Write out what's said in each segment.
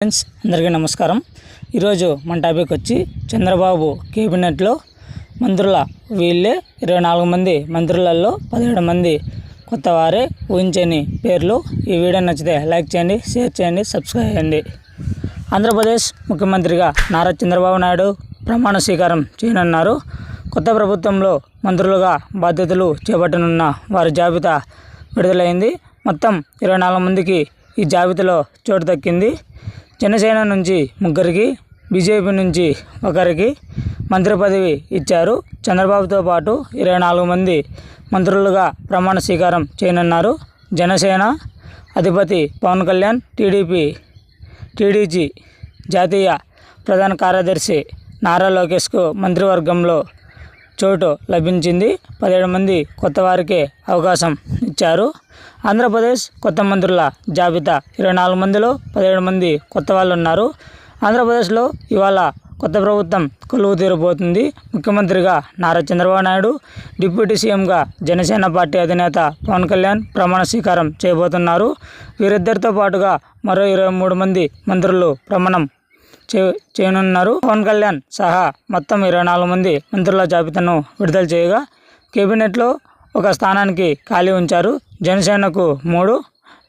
Friends అందరికీ నమస్కారం. ఈరోజు మన టాపిక్ వచ్చి చంద్రబాబు కేబినెట్లో మంత్రుల వీళ్ళే 24 మంది మంత్రులలో 17 మంది కొత్త వారే ఊహించని పేర్లు. ఈ వీడియో నచ్చితే లైక్ చేయండి, షేర్ చేయండి, సబ్స్క్రైబ్ చేయండి. ఆంధ్రప్రదేశ్ ముఖ్యమంత్రిగా నారా చంద్రబాబు నాయుడు ప్రమాణ స్వీకారం చేయనున్నారు. కొత్త ప్రభుత్వంలో మంత్రులుగా బాధ్యతలు చేపట్టనున్న వారి జాబితా విడుదలైంది. మొత్తం 24 మందికి ఈ జాబితాలో చోటు దక్కింది. జనసేన నుంచి 3, బీజేపీ నుంచి 1 మంత్రి పదవి ఇచ్చారు. చంద్రబాబుతో పాటు 24 మంది మంత్రులుగా ప్రమాణ స్వీకారం చేయనున్నారు. జనసేన అధిపతి పవన్ కళ్యాణ్, టీడీజీ జాతీయ ప్రధాన కార్యదర్శి నారా లోకేష్కు మంత్రివర్గంలో చోటు లభించింది. 17 మంది కొత్త వారికే అవకాశం ఇచ్చారు. ఆంధ్రప్రదేశ్ కొత్త మంత్రుల జాబితా 24 మందిలో 17 మంది కొత్త వాళ్ళు ఉన్నారు. ఆంధ్రప్రదేశ్లో ఇవాళ కొత్త ప్రభుత్వం కొలువు తీరబోతుంది. ముఖ్యమంత్రిగా నారా చంద్రబాబు నాయుడు, డిప్యూటీ సీఎంగా జనసేన పార్టీ అధినేత పవన్ కళ్యాణ్ ప్రమాణ స్వీకారం చేయబోతున్నారు. వీరిద్దరితో పాటుగా మరో 23 మంది మంత్రులు ప్రమాణం చేయనున్నారు. పవన్ కళ్యాణ్ సహా మొత్తం 24 మంది మంత్రుల జాబితాను విడుదల చేయగా కేబినెట్లో 1 స్థానానికి ఖాళీ ఉంచారు. జనసేనకు 3,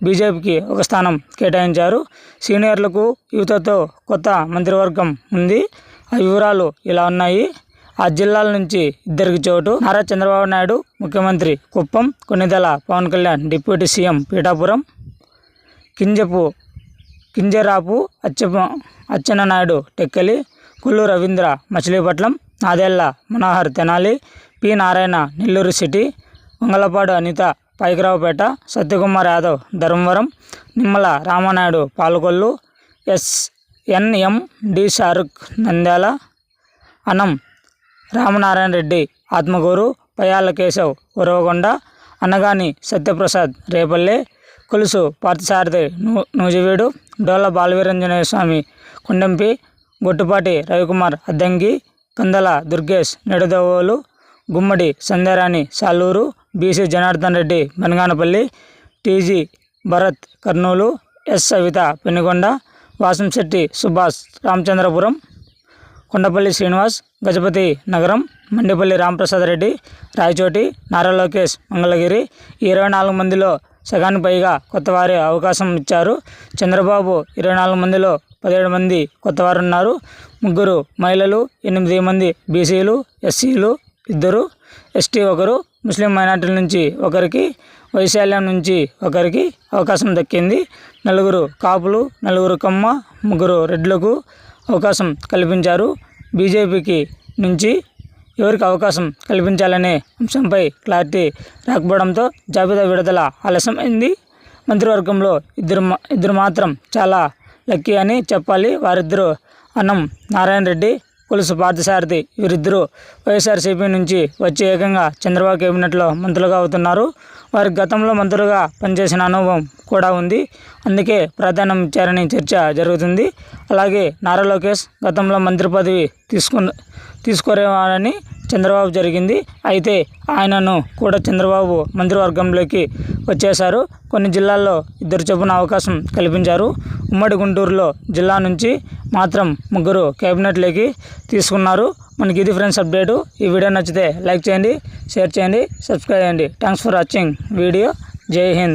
బీజేపీకి 1 స్థానం కేటాయించారు. సీనియర్లకు యువతతో కొత్త మంత్రివర్గం ఉంది. ఆ వివరాలు ఇలా ఉన్నాయి. ఆ జిల్లాల నుంచి 2 చోటు. నారా చంద్రబాబు నాయుడు ముఖ్యమంత్రి Kuppam, Konidela Pawan Kalyan deputy CM Pithapuram, Kinjarapu Atchannaidu Tekkali, Kollu Ravindra Machilipatnam, Nadendla Manohar Tenali, P Narayana Nellore city, Vangalapadu Anitha Paikiraopeta, Satyakumar Yadav Dharmavaram, Nimmala Ramanaidu Palakollu, NM D Shahrukh Nandyal, Anam Ramanarayana Reddy Atmakur, Payyala Keshav Uravakonda, Anagani Satyaprasad Repalle, Kolusu Parthasarathy Nuziveedu, Dola Balaveeranjaneya Swamy Kondempi, Gottipati Ravikumar Addanki, Kandala Durgesh Nidadavolu, Gummadi Sandhyarani Saluru, BC Janardhan Reddy Banaganapalle, TG Bharath Kurnool, yes Savitha Penugonda, Vasamsetti Subhash Ramachandrapuram, Kondapalli Srinivas Gajapati నగరం, మండిపల్లి రామప్రసాద్ రెడ్డి రాయచోటి, నారా లోకేష్ మంగళగిరి. ఈ 24 మందిలో సగానికి పైగా కొత్తవారే అవకాశం ఇచ్చారు. చంద్రబాబు 24 మందిలో 17 మంది కొత్తవారు ఉన్నారు. 3 మహిళలు, 8 మంది బీసీలు, ఎస్సీలు 2, ఎస్టీ 1, ముస్లిం మైనార్టీల నుంచి 1, వైశాల్యం నుంచి 1 అవకాశం దక్కింది. 4 కాపులు, 4 కమ్మ, 3 రెడ్లకు అవకాశం కల్పించారు. బీజేపీకి నుంచి ఎవరికి అవకాశం కల్పించాలనే అంశంపై క్లారిటీ రాకపోవడంతో జాబితా విడుదల ఆలస్యమైంది. మంత్రివర్గంలో ఇద్దరు మాత్రం చాలా లక్కీ అని చెప్పాలి. వారిద్దరూ అన్నం నారాయణ రెడ్డి, కొలుసు పార్థసారథి. వీరిద్దరూ వైఎస్ఆర్సీపీ నుంచి వచ్చి ఏకంగా చంద్రబాబు కేబినెట్లో మంత్రులుగా అవుతున్నారు. వారికి గతంలో మంత్రులుగా పనిచేసిన అనుభవం కూడా ఉంది. అందుకే ప్రాధాన్యం ఇచ్చారని చర్చ జరుగుతుంది. అలాగే నారా లోకేష్ గతంలో మంత్రి పదవి తీసుకోరేవారని చంద్రబాబు జరిగింది. అయితే ఆయనను కూడా చంద్రబాబు మంత్రివర్గంలోకి వచ్చేశారు. కొన్ని జిల్లాల్లో 2 చొప్పున అవకాశం కల్పించారు. ఉమ్మడి గుంటూరులో జిల్లా నుంచి మాత్రం 3 కేబినెట్లోకి తీసుకున్నారు. మనకి ఇది ఫ్రెండ్స్ అప్డేటు. ఈ వీడియో నచ్చితే లైక్ చేయండి, షేర్ చేయండి, సబ్స్క్రైబ్ చేయండి. Thanks for watching video. జై హింద్.